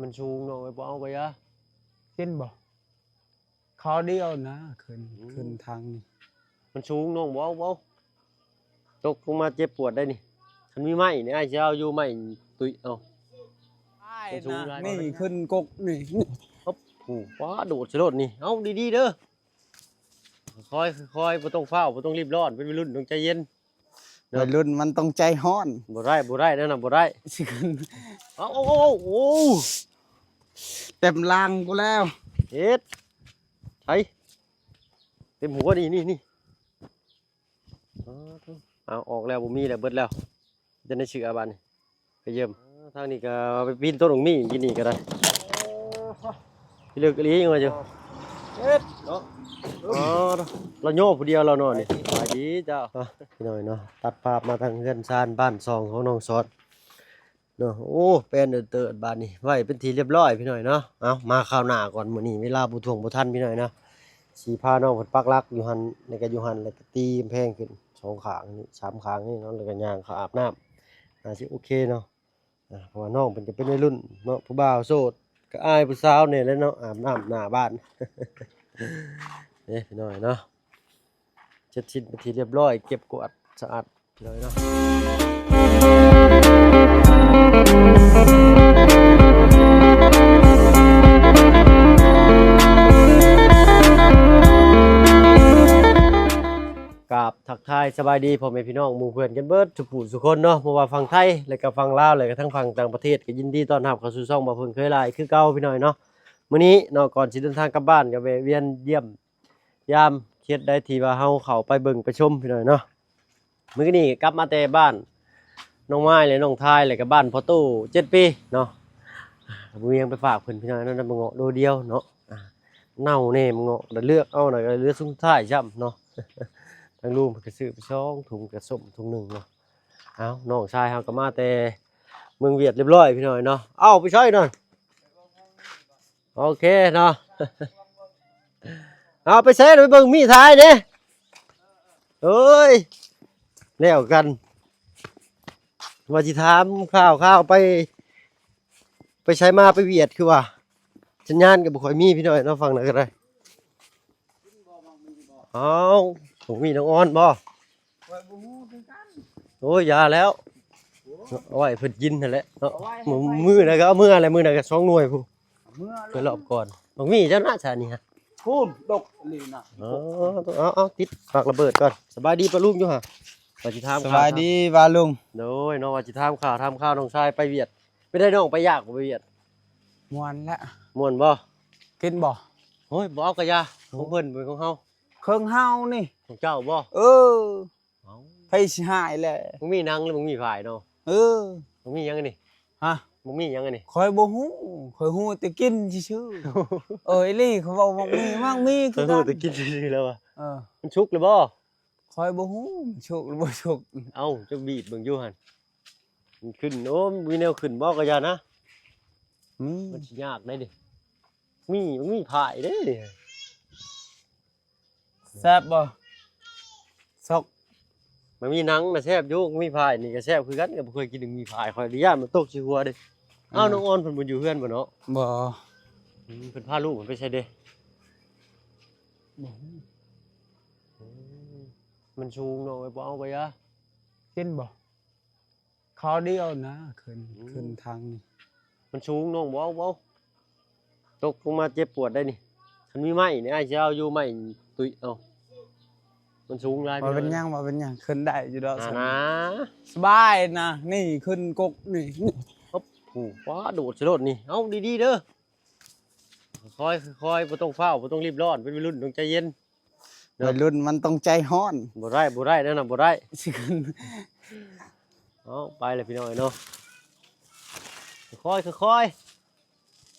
มันชูงเนาะไปเอาไปอะเห็นบ่เขาเดียวนะขึ้นทางนี่มันชูงเนาะบ่ตกลงมาเจ็บปวดได้นี่มันมีไม้เนี่ยไอ้เจ้าอยู่ไม้ตุยเอานี่ขึ้นกกนี่ปุ๊บผูว้าโดดสลดนี่เอาดีๆเด้อค่อยบ่ต้องเฝ้าบ่ต้องรีบร้อนเป็นวัยรุ่นต้องใจเย็นวัยรุ่นมันต้องใจฮ้อนบ่ได้นั่นน่ะบ่ได้เอาโอ้เต็มลังกูแล้วเฮ็ดไถเต็มหัวนี่เอาออกแล้วบ่มีแล้วเบิดแล้วจะได้ชื่ออาบานนี่ไปเยี่ยมทางนี้ก็ไปปีนต้นหงมี่กินนี่ก็ได้พี่เลือกอียังไงจ้ะเฮ็ดเนาะเราโย่ผู้เดียวเราเนาะนี่สบายดีเจ้าพี่หน่อยเนาะตัดภาพมาทางเฮือนซานบ้านซองของน้องซอดเนาะโอ้เป็นเติร์ดบ้านนี่ไว้เป็นทีเรียบร้อยพี่หน่อยเนาะเอามาข้าวหน้าก่อนมื้อนี้เวลาบ่ท่วงบ่ทันพี่หน่อยนะสีพาน้องเพิ่นปักหลักอยู่หั่นในก็อยู่หั่นแล้วก็ตีกำแพงขึ้น2ข้างนี่3ข้างนี่เนาะแล้วก็ย่างเขาอาบน้ำน่าสิโอเคเนาะเพราะว่าน้องเพิ่นก็เป็นวัยรุ่นเนาะผู้บ่าวโสดก็อายผู้สาวนี่แหละเนาะอาบน้ำหน้าบ้านนี่พี่น้อยเนาะเช็ดชิ้นเป็นทีเรียบร้อยเก็บกวาดสะอาดพี่น้อยเนาะกับทักทายสบายดีพ่อแม่พี่น้องหมู่เพื่อนกันเบิดทุกผู้ทุกคนเนาะบ่ว่าฝั่งไทยแล้วก็ฝั่งลาวแล้วก็ทั้งฝั่งต่างประเทศก็ยินดีต้อนรับเข้าสู่ช่องบ่เพิ่นเคยหลายคือเก่าพี่น้อยเนาะมื้อนี้เนาะก่อนสิเดินทางกลับบ้านก็แวะเวียนเยี่ยมยามเฮ็ดได้ที่ว่าเฮาเข้าไปเบิ่งไปชมพี่น้อยเนาะมื้อนี้กลับมาแต่บ้านน้องไม้และน้องทายแล้วก็บ้านพ่อตู้7 ปีเนาะบ่มีหยังไปฝากเพิ่นพี่น้อยนั่นบ่เงาะโดเดียวเนาะเน่าแน่บ่เงาะเลือกเอาน่ะก็เหลือสุดท้ายจ้ำเนาะทางลุงก็ซื้อไป2ถุงกระส้มถุงนึงเนาะเอาน้องชายเฮาก็มาแต่เมืองเวียดเรียบร้อยพี่น้อยเนาะเอาไปใช้หน่อยโอเคเนาะเอาไปใช้ไปเบิ่งมีท้ายเด้เอ้ยแล้วกันว่าสิถามข้าวไปใช้มาไปเวียดคือว่าสัญญาณก็บ่ค่อยมีพี่น้อยเนาะฟังหน่อยก็ได้เอาผมมีน้องอ้อนบ่โอ้ยยาแล้วเอาไว้เพิ่นกินนั่นแหละเนาะมื้อน่ะก็เอามื้ออะไรมื้อน่ะก็2หน่วยพุ่นเพิ่นรอบก่อนบ่มีเจ้าหน้าชานี่ฮะพูนดกลีน่ะเอาติดฝากระเบิดก่อนสบายดีปะลุงอยู่ฮะว่าสิถามสบายดีว่าลุงโดยเนาะว่าสิถามข่าวน้องชายไปเวียดไม่ได้น้องไปยากบ่ไปเวียดม่วนละม่วนบ่กินบ่โอ้ยบ่เอากะยาของเพิ่นเป็นของเฮาเครื่องเฮานี่ของเจ้าบ่เออไผสิหายแหละมึงมีหนังหรือมึงมีฝ่ายเนาะมึงมีหยังอันนี้ฮะมึงมีหยังอันนี้ข้อยบ่ฮู้ข้อยฮู้แต่กินซื่อๆอีหลีเขาเว้ามักมีคือกันแต่กินซื่อๆแล้วอ่ะมันชุกหรือบ่ข้อยบ่ฮู้ชุกหรือบ่ชุกเอ้าจะบีบเบิ่งอยู่หั่นมันขึ้นโอ้มีแนวขึ้นบ่กะยานะมันสิยากได้ดิมึงมีฝ่ายเด้แซ่บบ่ซอกมันมีหนังน่ะแซ่บอยู่มีฝ่ายนี่ก็แซ่บคือกันก็บ่เคยกินมีฝ่ายข่อยดิย่านมันตกสิหัวเด้อ้าวน้องออนเพิ่นบ่อยู่เฮือนบ่เนาะบ่เพิ่นพาลูกเพิ่นไปใช้เด้มันชูงเนาะบ่เอาไปอะเห็นบ่เขาเดียวนะขึ้นทางนี่มันชูงเนาะบ่เอาตกลงมาเจ็บปวดได้นี่มันมีไม้นี่ไอ้เจ้าอยู่ไม้ตุยเอามันสูงหลายบ่เป็นหยังขึ้นได้อยู่ดอกนะสบายนะนี่ขึ้นกกนี่ปุ๊บว้าโดดสลดนี่เอาดีๆเด้อค่อยบ่ต้องเฝ้าบ่ต้องรีบร้อนเป็นวัยรุ่นต้องใจเย็นวัยรุ่นมันต้องใจฮ้อนบ่ได้นั่นน่ะบ่ได้เอาไปเลยพี่น้อยเนาะค่อย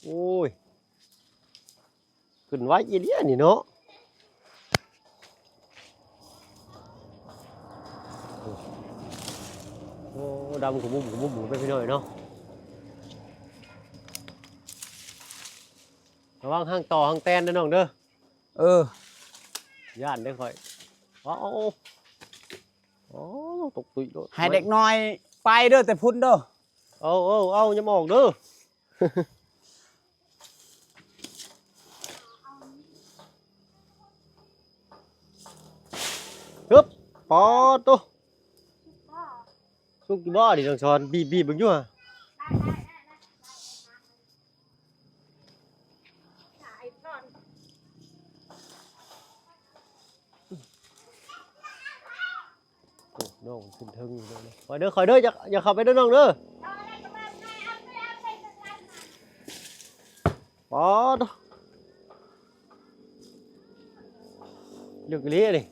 โอ้ยขึ้นไว้อีเลียนี่เนาะโอ้ดำของมุมไปพี่น้อยเนาะระวังห้างต่อห้างแตนเด้อน้องเด้อย่านได้ค่อยตกตุยให้เด็กน้อยไปเด้อแต่พุ่นเด้อเอาอย่ามาออกเด้อ ฮึบปอตุ๊สุกบ่ดิน้องชอนบีบเบิ่งอยู่ฮะโอ้น้องขึ้นเทิงอยู่เลยคอยเด้ออย่าเข้าไปเด้อน้องเด้อปอตุ๊เลือกเลี้ยนี่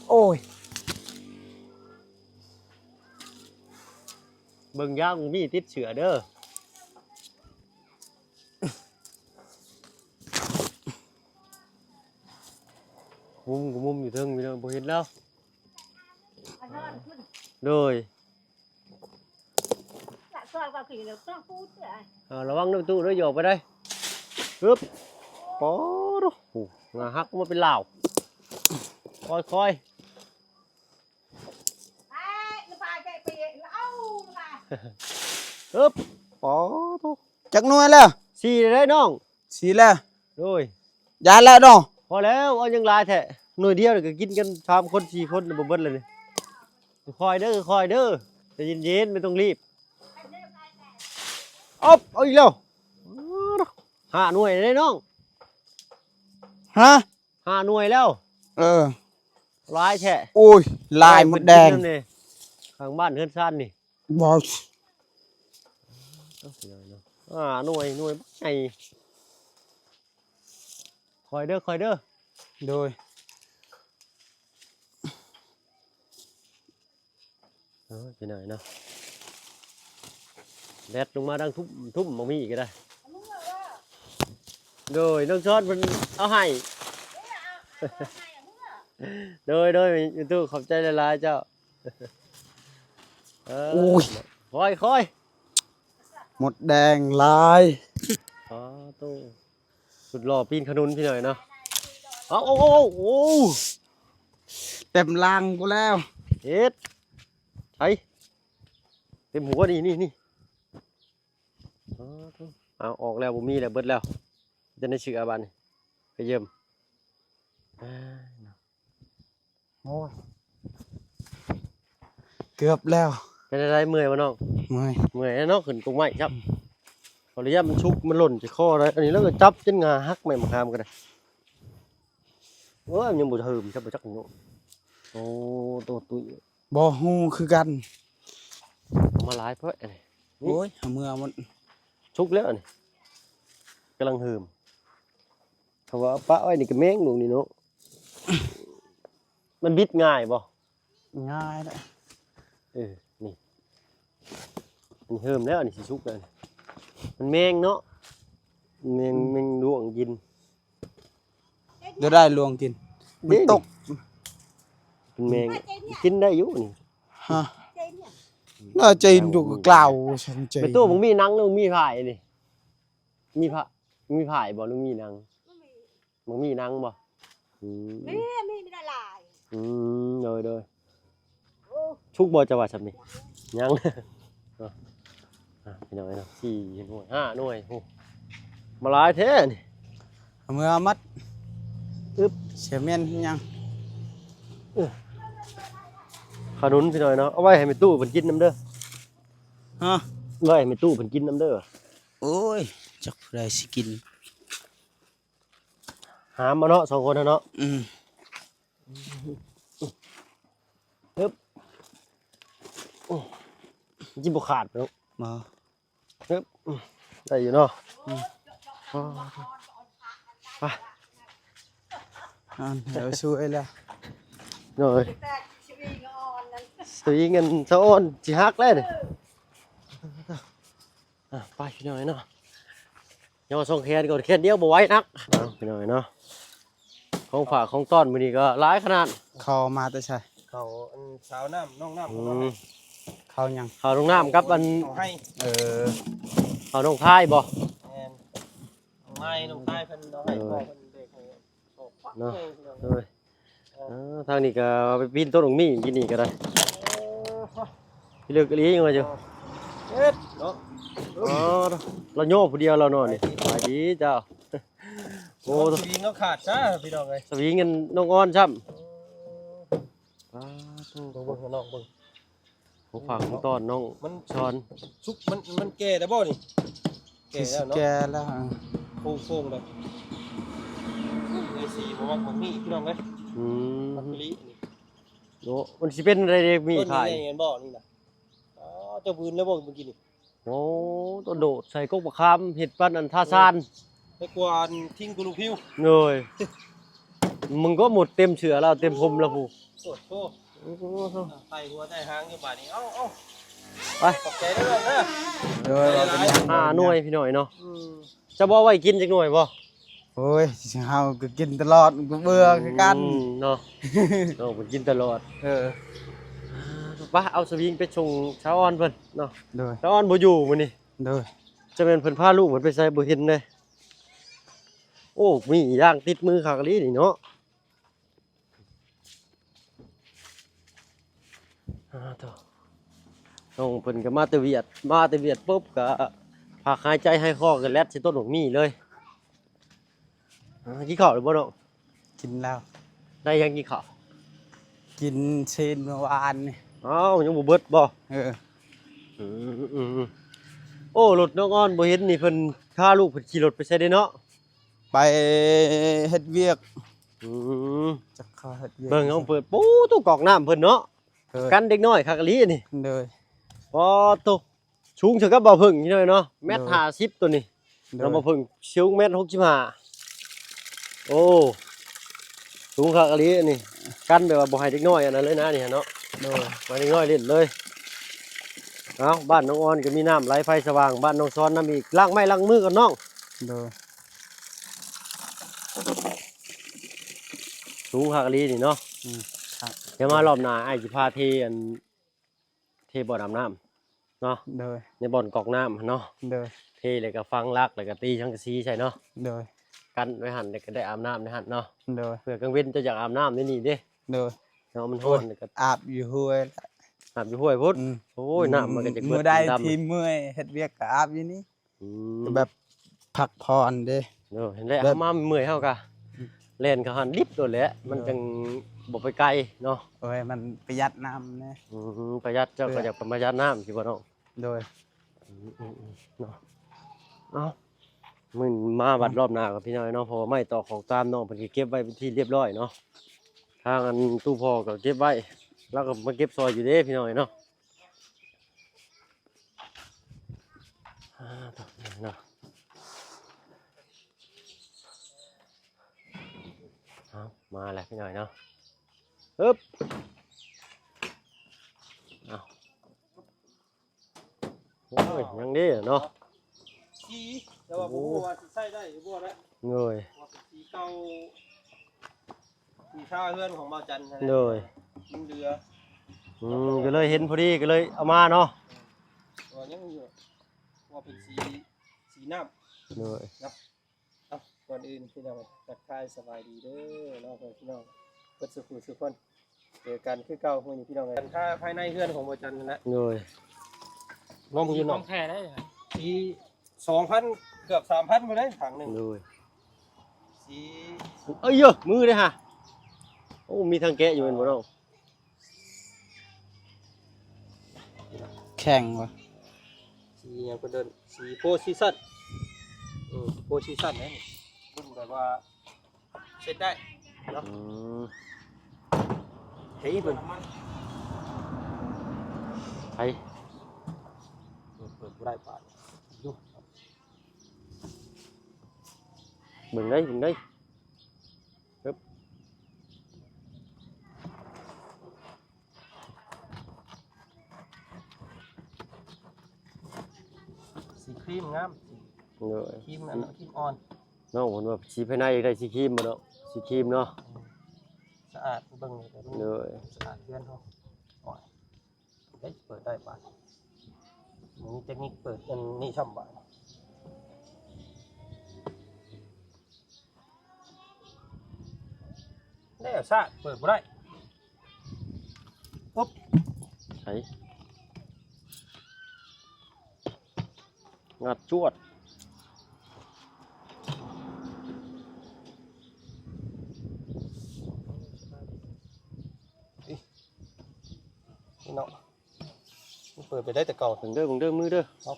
โอ้ย เบิ่งย่างมีติดเสือเด้อมุมอยู่เทิงมีเด้อบ่เห็นแล้วโดยระวังน้ำตู้ด้วยหยอกไปได้ปึ๊บปอดูโอ้งาฮักมาเป็นเหล่าค่อยปึ๊บปอดู จักหน่วยแล้ว สี่ได้น้อง สีแล้ว โดย ยาแล้วน้อง พอแล้วเอายังลายแท้หน่วยเดียวก็กินกัน3 คน4 คนบ่เบิดเลยนี่คอยเด้อใจเย็นๆไม่ต้องรีบอ๊อบเอาอีกแล้ว5 หน่วยได้น้อง ฮะ 5 หน่วยแล้ว ลายแท้ โอ้ยลายหมดแดง ข้างบ้านเฮือนซ่านนี่ บอ หน่วยไงคอยเด้อ โดย ไปหน่อยเนาะแดดลงมาดังทุ่มบ่มีอีกก็ได้โดยน้องชอดมันเอาให้โดยยูทูบขอบใจหลายๆเจ้าโอ้ย คอย หมดแดงลาย ตู้สุดหล่อปีนขนุนพี่หน่อยเนาะโอ้เต็มลังกูแล้ว เอ็ดใช่เต็มหัวนี่เอาออกแล้วบ่มีแล้วเบิดแล้วจะได้ชื่ออาบันไปเยี่ยมโอ้ยเกือบแล้วเป็นอะไรเมื่อยวะน้องเมื่อยน้องขึ้นกงไม้ครับขออนุญาตมันชุกมันหล่นจากคอเลยอันนี้แล้วก็จับจนงาหักไม่มาคามกันเลยโอ้ยยังบุญหืมจับไปจักหนูโอ้ตัวตุ้ยบ่ฮู้คือกันมาหลายเพื่ออะไรโอ้ยเมื่อมันชุกแล้วนี่กำลังหืมเขาว่าป้าอ้อยนี่ก็แมงหนูนี่เนาะมันบิดง่ายบ่ง่ายเลยนี่มันหืมแล้วนี่สิชุกเลยมันแมงเนาะแมงดวงกินเดี๋ยวได้ลวงกินมันตกเป็นแมงกินได้อยู่นี่ฮะน่าใจดูกล่าวฉันใจเป็นตัวมึงมีนังหรือมีผายนี่มีผายบ่หรือมีนังมึงมีนังบ่ไม่ได้ลายโดยชุกบ่จะว่าสับนี่ยังพี่น้อยเนาะ4 หน่วย5 หน่วยโอ้มาหลายแท้นี่เมื่อมัดเสียเมียนยังขนุนพี่น้อยเนาะเอาไว้ให้แม่ตู้เพิ่นกินน้ำเด้อฮะไว้ให้แม่ตู้เพิ่นกินน้ำเด้อโอ้ยจักได้สิกินหามมาเนาะ2 คนเนาะจิ้มบุขาดเนาะมาได้อยู่เนาะไปเดี๋ยวช่วยแล้วหน่อยสวยเงินสะอ้อนจีฮักเลยไปพี่หน่อยเนาะยังส่งแคนก่อนแคนเดียวบ่ไหวนักพี่หน่อยเนาะของฝากของต้อนมื้อนี้ก็หลายขนาดเข้ามาแต่ใช่เข้าสาวน้ำน้องน้ำเข้ายังเข้าน้องน้ำกับอันเข้าน้องพายบ่น้องพายเพิ่นเอาให้พ่อเพิ่นเด็กให้เนาะทางนี้ก็ไปปีนต้นองมี่กินนี่ก็ได้พี่เลือกเลี้ยงมาจ้ะเราโย่ผู้เดียวเรานอนนี่สวัสดีเจ้า โอ้ สวิงเขาขาดซะพี่น้องเอ้ย สวีเงินน้องอ้อนซ้ำเบิ่งน้องเบิ่ง ผมฝากของตอนน้อง มัน ช้อน ชุกมันแก่แล้วบ่นี่แก่แล้วเนาะ แกแล้ว โค้งๆเลยเลยสีบ่ว่าของนี่พี่น้องเอ้ย อื มัก ม กะลินี่ โอ้มันสิเป็นอะไรเด็กมี ต้น ขาย นี้เห็นบ่นี่น่ะอ๋อเจ้าบืนแล้วบ่เมื่อกี้นี่ โอ้ตัวโดดใส่กกประคำเห็ดปั้นอันท่าซาน ไปกวานทิ้งกูลูกพิว เลยมึงก็หมดเต็มเชือแล้วเต็มพรมแล้วผู้ โอ้โหไต่หัวไต่หางอยู่บาดนี้เอ้า ไป ขอบใจเด้อเด้อ โดยว่าเป็นหยัง หน่วยพี่หน่อยเนาะ อืม จะบอกไว้กินจักหน่วยบ่ โอ้ยเฮาก็กินตลอดก็เบื่อคือกัน เนาะเนาะมันกินตลอด ไปเอาสวิงไปชงชาวออนเพิ่นเนาะ โดย ชาวออนบ่อยู่มื้อนี้ โดย จะเป็นเพิ่นพาลูกเพิ่นไปใส่บ่เห็นเลยโอ้มีย่างติดมือคักอีหลีนี่เนาะต่อน้องเพิ่นก็มาแต่เวียดปุ๊บก็พากหายใจให้คอกันแลดสิต้นดอกมีเลยกินข้าวหรือบ่เนาะ กินแล้ว ได้ยังกินข้าว กินเชนเมื่อวานนี่ อ้าวยังบ่เบิดบ่ อืม โอ้รถน้องอ้อนบ่เห็นนี่เพิ่นพาลูกเพิ่นขี่รถไปใส่ได้เนาะ ไปเฮ็ดเวียก อืม จะเข้าเฮ็ดเวียก เบิ่งเอาเปิดปูตู้กรอกน้ำเพิ่นเนาะ โดย กันเด็กน้อยคักอีหลีนี่ โดย พอตุสูงเท่ากับบ่พึ่งนี่เลยเนาะ1.50 เมตรตัวนี้ โด เรา ย บ่พึ่งสูง1.65 เมตรโอ้สูงคักอีหลีนี่กันแบบว่าบ่ให้เด็กน้อยอันนั้นเลยนะนี่เนาะ โดย มาเด็กน้อยเล่นเลยเอ้าบ้านน้องออนก็มีน้ำไหลไฟสว่างบ้านน้องซ้อนน้ำอีกล้างไม้ล้างมือกันน้อง โดย สูงคักอีหลีนี่เนาะ ครับ เดี๋ยวมารอบหน้าอ้ายสิพาเทบ่อน้ำเนาะ โดย ในบ่อนกอกน้ำเนาะ โดย เทเลยก็ฟังรักเลยก็ตีชังกะซีใช่เนาะ โดย กันไว้หันเลยก็ได้อาบน้ำในหันเนาะ โดย เพื่อกลางเว้นจะอยากอาบน้ำในนี่เด้ โดย เนาะมันร้อนเลยก็ อาบอยู่ห้วย อาบอยู่ห้วยพุทธ อืม โอ้ยน้ำมันก็จะ มื้อใด ดำ ที่เมื่อยเฮ็ดเวียกก็อาบอยู่นี่ อืม แบบพักผ่อนเด้ เนาะเห็นแล้วอาบมาเมื่อยเฮากะเล่นเขาหันดิบโดดแหละมันจังบ่ไปไกลเนาะ โอ้ยมันประหยัดน้ำนะ ประหยัดเจ้าก็อยากประหยัดน้ำสิบ่เนาะ โดย เนาะเอ้ามึงมาบัดรอบหน้ากับพี่น้อยเนาะเพราะว่าไม่ต่อของตามน้องเพิ่นสิเก็บไว้เป็นที่เรียบร้อยเนาะทางอันตู้พ่อก็เก็บไว้แล้วก็มาเก็บซอยอยู่เด้พี่น้อยเนาะต่อเนาะเอามาแล้วพี่น้อยเนาะปึ๊บเอาโอ้ยยังดีเนาะ สีแต่ว่าบ่ฮู้ว่าสิใช้ได้หรือบ่ได้ เงย ว่าเป็นสีเก่าสีชาเฮือนของเบาจันทร์นั่นแห เง ละ ย มันเรือ ก็เลยเห็นพอดีก็เลยเอามาเนาะ ว่ายังอยู่ว่าเป็นสีน้ำ เงย เอ้าก่อนอื่นพี่น้องทักทายสบายดีเด้อเนาะพี่น้องเปิดสุขุสุขคนเจอกันคือเก่ามื้อนี้พี่น้องกันถ้าภายในเฮือนของเบาจันทร์นั่นแหละ เงยน้องมึงอยืน ข เนาะ องแท้ได้สี 2,000เกือบ 3,000บ่ได้ถังหนึง เงย สี เอ้ยเยอะมือเลยฮะโอ้มีทางแกะอยู่เป็นบ่เนาะ แข่งวะ สีหยังเพิ่นเดินสีโพซิชั่นโพซิชั่นนี่รุ่นแบบว่าเช็ดได้เนาะ เฮ้ยมันไป เปิดบ่ได้ปาดดู เบิ่งได้เบิ่งได้ปึ๊บ สีครีมงาม เงย ครีมอันนั้นครีมอ่อน น้องผมว่าสีภายในได้สีครีมบ่เนาะสีครีมเนาะ สะอาดเบิ่งเลยแต่มัน เงย สะอาดเพื่อนเขาอ่อยเฮ้ยเปิดได้ปาดมีเทคนิคเปิดอันนี้ช่ำบาดได้เอาซะเปิดบ่ได้ปุ๊บ ใส่งัดจวด ปิดไปได้แต่เก่า เบิ่งเด้อมือเด้อ เอา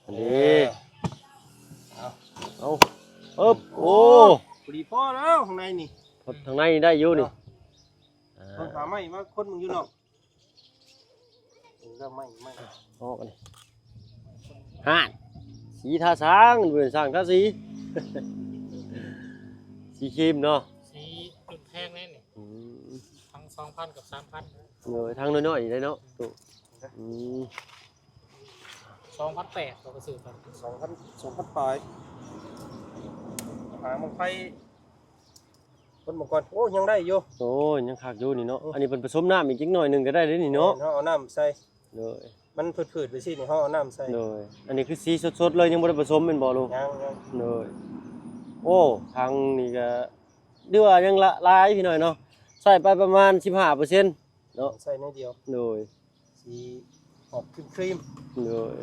อันนี้เอาอึ๊บโอ้ พอดีพอแล้วข้างในนี่ ทางในได้อยู่นี่ ต้องหาไม้มาคนมึงอยู่เนาะเริ่มไม้ ออกนี่ห่านสีทาสางเบิ่นสร้างทาสี สีครีมเนาะ สีจุดแพงแน่นี่ อืม ทั้ง2,000กับ3,000 ทางน้อยๆนี่ได้เนาะตู้อืม 2,800เราก็ซื้อกัน 2,000ปลายหามังไฟคนมังกรโอ้ยังได้อยู่ โอ้ยยังคักอยู่นี่เนาะอันนี้เป็นผสมน้ำอีกจักหน่อยหนึงก็ได้เด้นี่เนาะ เฮาเอาน้ำใส่ เลย มันผืดๆไปสินี่เฮาเอาน้ำใส่ เลยอันนี้คือสีสดๆเลยยังบ่ได้ผสมแม่นบ่ลุง ยัง เลยโอ้ทางนี่ก็เรียกว่ายังละลายพี่หน่อยเนาะใส่ไปประมาณ 15%เนาะ ใส่ในเดียว เลย สีออกครีม เลย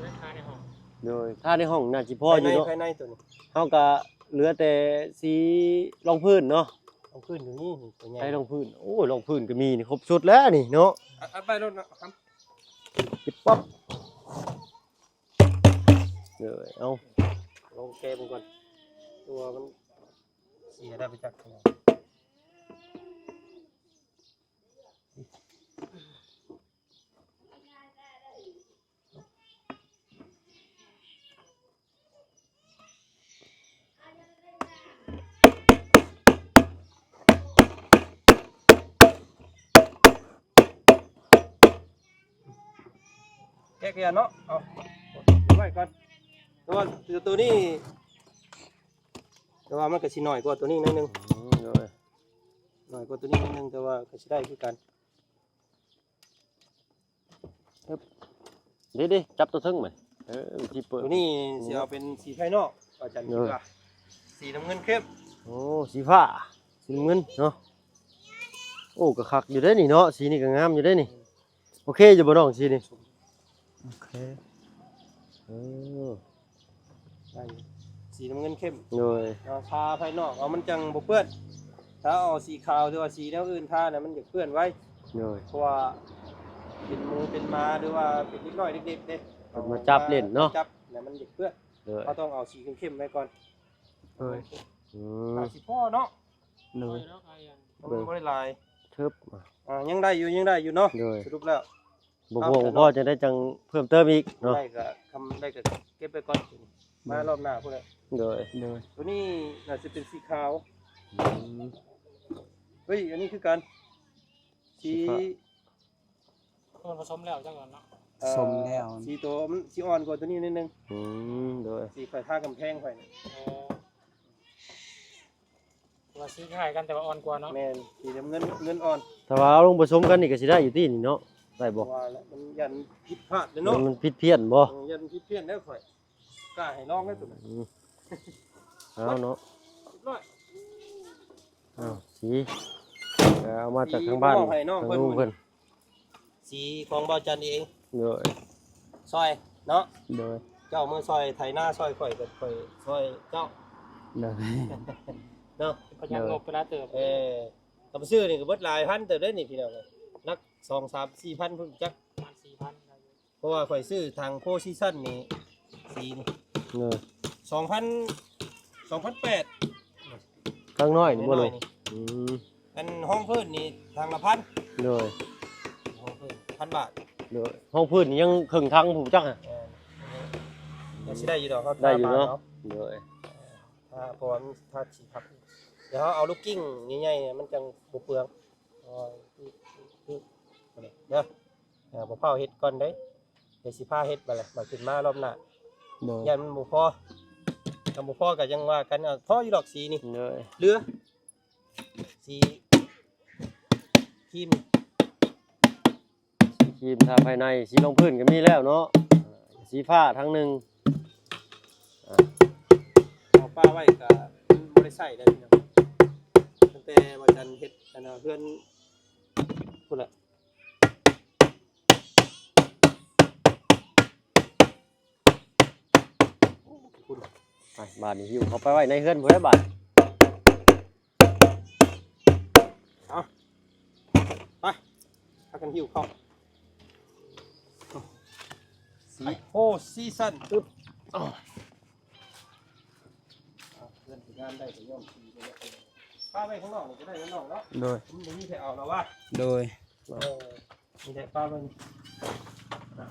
ราคาในห้อง เลยถ้าในห้องน่าสิพออยู่เนาะ ภายในตัวนี้ เฮาก็เหลือแต่สีรองพื้นเนาะ เอาขึ้นอยู่นี่ตัวใหญ่ ใช้รองพื้นโอ้ยรองพื้นก็มีนี่ครบชุดแล้วนี่เนาะ เอาไปรถนะครับ ปิดปั๊บเลยเอา ลงแกมันก่อนตัวมันเสียได้ไปจากขนาดแกะเนาะเอาไว้ก่อนตัวนี้แต่ว่ามันก็สิน้อยกว่าตัวนี้นิดนึง เลย น้อยกว่าตัวนี้นิดนึงแต่ว่าก็สิได้คือกัน ดิจับตัวทึ่งไหมวิธีเปิด ตัวนี้สิเอาเป็นสีภายนอกอาจารย์คิดว่าสีน้ำเงินเข้ม โอ้สีฟ้าสีน้ำเงินเนาะโอ้ก็คักอยู่ได้นี่เนาะสีนี่ก็งามอยู่ได้นี่โอเคอยู่บ่น้องสีนี่โอเคเออ ได้สีน้ำเงินเข้ม เลย เอาทาภายนอกเอามันจังบ่เปื้อนถ้าเอาสีขาวหรือว่าสีแนวอื่นทาเนี่ยมันจะเปื้อนไว้ เลย เพราะว่าเป็นมือเป็นม้าหรือว่าเป็นเล็กน้อยเด็กๆเด้ มาจับเล่นเนาะ จับเนี่ยมันจะเปื้อน เลย เขาต้องเอาสีเข้มๆไว้ก่อน อืม เอาสีพ่อเนาะ เลย แล้วก็ยัง มันบ่ได้ลาย ทึบมา ยังได้อยู่เนาะ เลย สรุปแล้ว บ่ห่วงพ่อจะได้จังเพิ่มเติมอีกเนาะ ได้ก็ทำได้ก็เก็บไปก่อนมารอบหน้าพุ่นแหละ เลยเลย ตัวนี้น่าจะเป็นสีขาว อืม เฮ้ยอันนี้คือการสี ส่วนผสมแล้วจังก่อนเนาะ สมแล้ว สีตัวมันสีอ่อนกว่าตัวนี้นิดนึง อืมเลย สีไฟท่ากำแพงไฟนี่ ว่าสีคล้ายกันแต่ว่าอ่อนกว่าเนาะ แมนสีน้ำเงินอ่อน ถ้าว่าเอาลงผสมกันนี่ก็สิได้อยู่ที่นี่เนาะได้บ่ ว่าแล้วมันยันผิดพลาดเลยเนาะ มันผิดเพี้ยนบ่ ยันผิดเพี้ยนได้ข่อยกล้าให้ลองได้ตัวนั้น อืมเอาเนาะ เรียบร้อย อ้าวสีเอามาจากทางบ้าน สีมอบให้น้อง ทาง เพิ่น ลุงเพิ่น สีของบ่าวจันเอง เลย ซอยเนาะ เลย เจ้ามือซอยไถหน้าซอยข่อยกับข่อยซอยเจ้า เลย เนาะ ประหยัดงบไปแล้วเติบ กำซื้อนี่ก็เบิดหลายพันเติบได้นี่พี่น้องเลยนัก2 3 4พันพุ่นจัก ประมาณ4,000ได้อยู่ เพราะว่าข่อยซื้อทางโพซีซั่นนี่สีนี่ เลย 2,800 ข้างน้อยนี่บ่ล น้ ง ๆนี่ อืม อันห้องพื้นนี่ทางละพัน เลย ห้องพื้น1,000 บาท เลยห้องพื้นนี่ยังครึ่งทางผมจักอ่ะ ยังสิได้อยู่ดอกเขา ได้อยู่เนาะ ท เลย ถ้าเพราะว่ามันถ้าสีพับเดี๋ยวเขาเอาลูกกิ้งใหญ่ๆเนี่ยมันจังบ่เปลืองเนาะบ่เผาเฮ็ดก่อนเด้เดี๋ยวสิพาเฮ็ดบัดแหละบัดขึ้นมารอบหน้า เลย ยันมันบ่พอถ้าบ่พอก็ยังว่ากันเอาพออยู่ดอกสีนี่ เลย เหลือสีครีม ครีมทาภายในสีรองพื้นก็มีแล้วเนาะสีฟ้าทั้งหนึง เอาป้าไว้ก็บ่ได้ใช้ได้พี่น้องตั้งแต่ว่าจันเฮ็ดอันน่ะเพื่อนพุ่นแหละพุ่น ไปบาทนี่หิวเขาไปไว้ในเฮือนบ่ได้บาท พากันหิวข้าว สีโฮซีซั่นปึ๊บอ้าวเพื่อนสิงานได้ก็ย่อมสีไปแล้วป้าไปข้างนอกนี่ก็ได้ข้างนอกเนาะ โดย มันมีใครเอาแล้ววะ โดย มีแต่ป้ามัน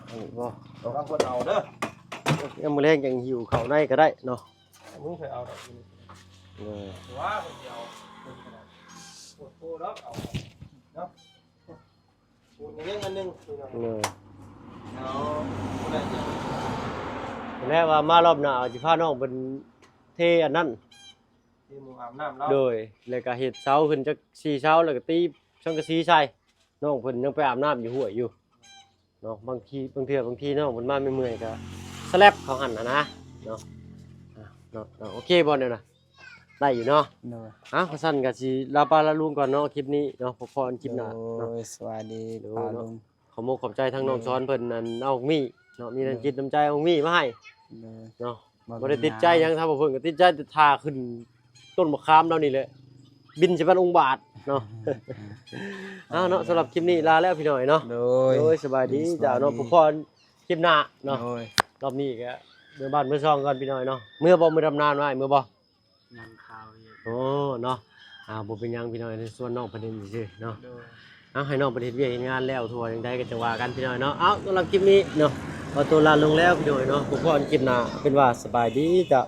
อันนี้บ่ ต้องรับคนเอาเด้อ ยังมื้อแรงยังหิวข้าวในก็ได้เนาะ มึงเคยเอาดอกนี้ เออ ว้าคนเดียวคนขนาดโอ้โหแล้วเอาเนาะปูนเรื่องอันหนึงคือเนาะ เออ เอาคนละอย่าง แล้วว่ามารอบหน้าสิพาน้องเป็นเทอันนั้น ที่มึงอาบน้ำแล้ว โดยแล้วก็เฮ็ดเช้าขึ้นจัก4เช้าแล้วก็ตีสังกะสีใส่น้องเพิ่นยังไปอาบน้ำอยู่ห้วยอยู่เนาะบางทีน้องเพิ่นมาเมื่อยๆก็สแลปเขาหั่นน่ะนะเนาะอ่ะเนาะโอเคบ่เนี่ยนะได้อยู่เนาะ โดย ก็สั้นก็สิลาปลาละลุงก่อนเนาะคลิปนี้เนาะพอๆคลิปหน้า โด เนาะ ยสวัสดี โดย ป้าลุง ขอมกขอบใจทั้งน้องซ้อนเพิ่นอันเอามีเนาะมีน้ำจิตน้ำใจเอามีมาให้ โดย เนาะ บ่ บ่ได้ติดใจหยังถ้าบ่เพิ่นก็ติดใจแต่ทาขึ้นต้นมะขามเรานี่แหละบินสิเป็นองค์บาทเนาะ เอาเนาะสำหรับคลิปนี้ลาแล้วพี่น้อยเนาะ โดย โอ้ยสบายดีจ้าเนาะพอๆคลิปหน้าเนาะ โดย รอบนี้ก็เมื่อบ้านเมื่อซองก่อนพี่น้อยเนาะเมื่อบ่มื้อดำนานไว้เมื่อบ่ ยังข่าวอยู่ โอ้เนาะบ่เป็นหยังพี่น้อยในส่วนน้องประเด็นซื่อๆเนาะ โดย เอาให้น้องประเด็นเวียกเฮ็ดงานแล้วทัวร์จังไดก็จะว่ากันพี่น้อยเนาะเอาสำหรับคลิปนี้เนาะขอตัวลาลงแล้วพี่น้อยเนาะพอๆคลิปหน้าเป็นว่าสบายดีจ้ะ